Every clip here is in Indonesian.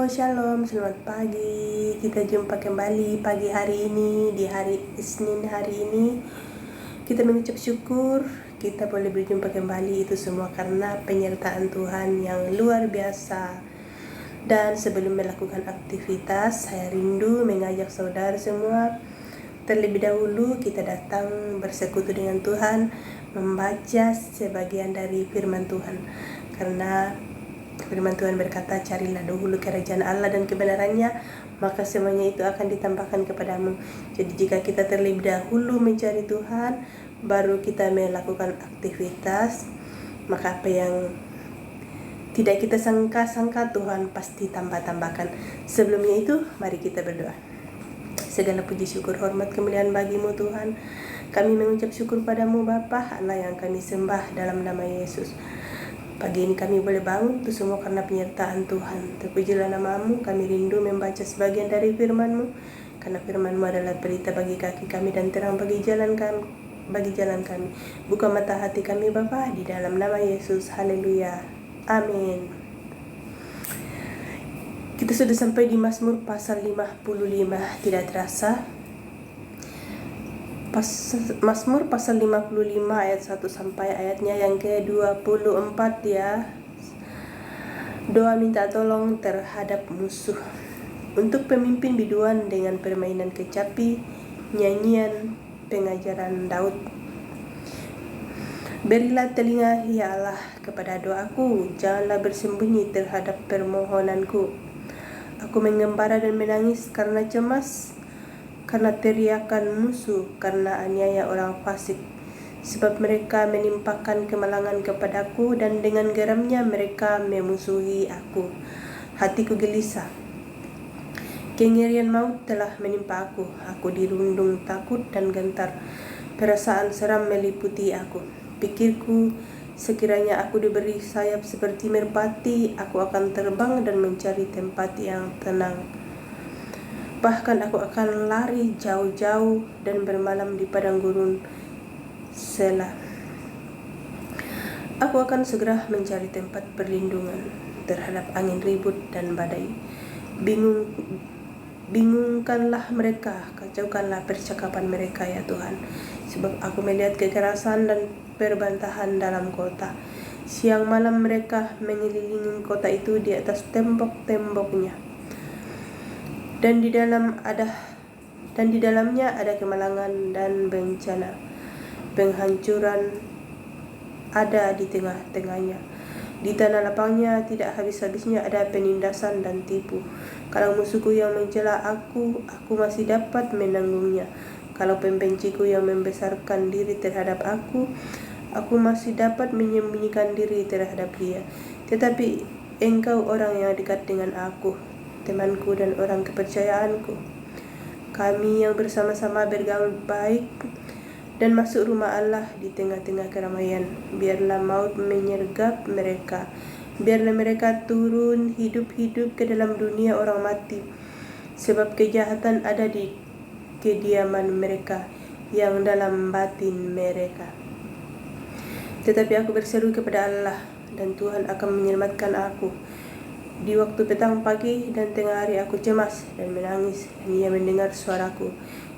Shalom, selamat pagi. Kita jumpa kembali pagi hari ini, di hari Isnin hari ini. Kita mengucap syukur kita boleh berjumpa kembali, itu semua karena penyertaan Tuhan yang luar biasa. Dan sebelum melakukan aktivitas, saya rindu mengajak saudara semua, terlebih dahulu kita datang bersekutu dengan Tuhan, membaca sebagian dari firman Tuhan. Karena firman Tuhan berkata, carilah dahulu kerajaan Allah dan kebenarannya, maka semuanya itu akan ditambahkan kepadamu. Jadi jika kita terlebih dahulu mencari Tuhan, baru kita melakukan aktivitas, maka apa yang tidak kita sangka-sangka Tuhan pasti tambahkan. Sebelumnya itu, mari kita berdoa. Segala puji syukur hormat kemuliaan bagimu Tuhan. Kami mengucap syukur padamu Bapa Allah yang kami sembah dalam nama Yesus. Pagi ini kami boleh bangun itu semua karena penyertaan Tuhan. Terpujilah namamu, kami rindu membaca sebagian dari firman-Mu, karena firman-Mu adalah berita bagi kaki kami dan terang bagi jalan kami. Buka mata hati kami Bapa, di dalam nama Yesus. Haleluya. Amin. Kita sudah sampai di Mazmur pasal 55, tidak terasa. Mazmur pasal 55 ayat 1 sampai ayatnya yang ke-24 ya. Doa minta tolong terhadap musuh. Untuk pemimpin biduan dengan permainan kecapi, nyanyian pengajaran Daud. Berilah telinga ya Allah kepada doaku, janganlah bersembunyi terhadap permohonanku. Aku mengembara dan menangis karena cemas, karena teriakan musuh, karena aniaya orang fasik. Sebab mereka menimpakan kemalangan kepadaku, dan dengan geramnya mereka memusuhi aku. Hatiku gelisah, kengerian maut telah menimpa aku. Aku dirundung takut dan gentar, perasaan seram meliputi aku. Pikirku, sekiranya aku diberi sayap seperti merpati, aku akan terbang dan mencari tempat yang tenang. Bahkan aku akan lari jauh-jauh dan bermalam di padang gurun Selah. Aku akan segera mencari tempat perlindungan terhadap angin ribut dan badai. Bingungkanlah mereka, kacaukanlah percakapan mereka ya Tuhan. Sebab aku melihat kekerasan dan perbantahan dalam kota. Siang malam mereka mengelilingi kota itu di atas tembok-temboknya. Dan di dalamnya ada kemalangan dan bencana. Penghancuran ada di tengah-tengahnya. Di tanah lapangnya tidak habis-habisnya ada penindasan dan tipu. Kalau musuhku yang mencela aku masih dapat menanggungnya. Kalau pembenciku yang membesarkan diri terhadap aku masih dapat menyembunyikan diri terhadap dia. Tetapi engkau orang yang dekat dengan aku, temanku dan orang kepercayaanku. Kami yang bersama-sama bergaul baik dan masuk rumah Allah di tengah-tengah keramaian. Biarlah maut menyergap mereka. Biarlah mereka turun hidup-hidup ke dalam dunia orang mati. Sebab kejahatan ada di kediaman mereka, yang dalam batin mereka. Tetapi aku berseru kepada Allah, dan Tuhan akan menyelamatkan aku. Di waktu petang, pagi, dan tengah hari aku cemas dan menangis, dan Ia mendengar suaraku.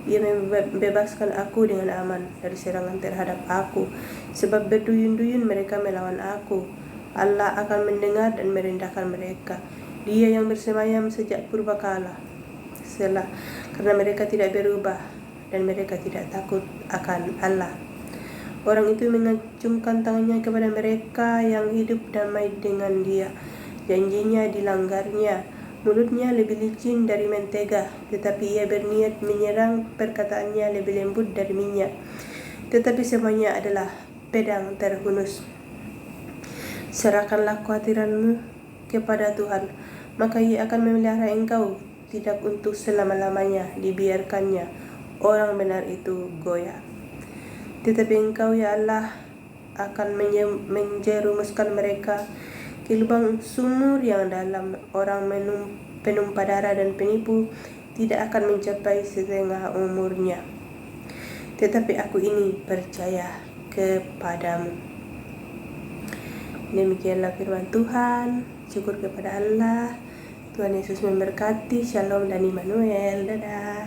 Ia membebaskan aku dengan aman dari serangan terhadap aku, sebab berduyun-duyun mereka melawan aku. Allah akan mendengar dan merendahkan mereka. Dia yang bersemayam sejak purbakala. Selah, karena mereka tidak berubah dan mereka tidak takut akan Allah. Orang itu mengacungkan tangannya kepada mereka yang hidup damai dengan Dia. Janjinya dilanggarnya, mulutnya lebih licin dari mentega, tetapi ia berniat menyerang, perkataannya lebih lembut dari minyak, tetapi semuanya adalah pedang terhunus. Serahkanlah kekhawatiranmu kepada Tuhan, maka Ia akan memelihara engkau. Tidak untuk selama-lamanya dibiarkannya orang benar itu goyah. Tetapi engkau ya Allah akan menjerumuskan mereka ke lubang sumur yang dalam. Orang penumpah darah dan penipu tidak akan mencapai setengah umurnya. Tetapi aku ini percaya kepadamu. Demikianlah firman Tuhan. Syukur kepada Allah. Tuhan Yesus memberkati. Shalom dan Immanuel. Dadah.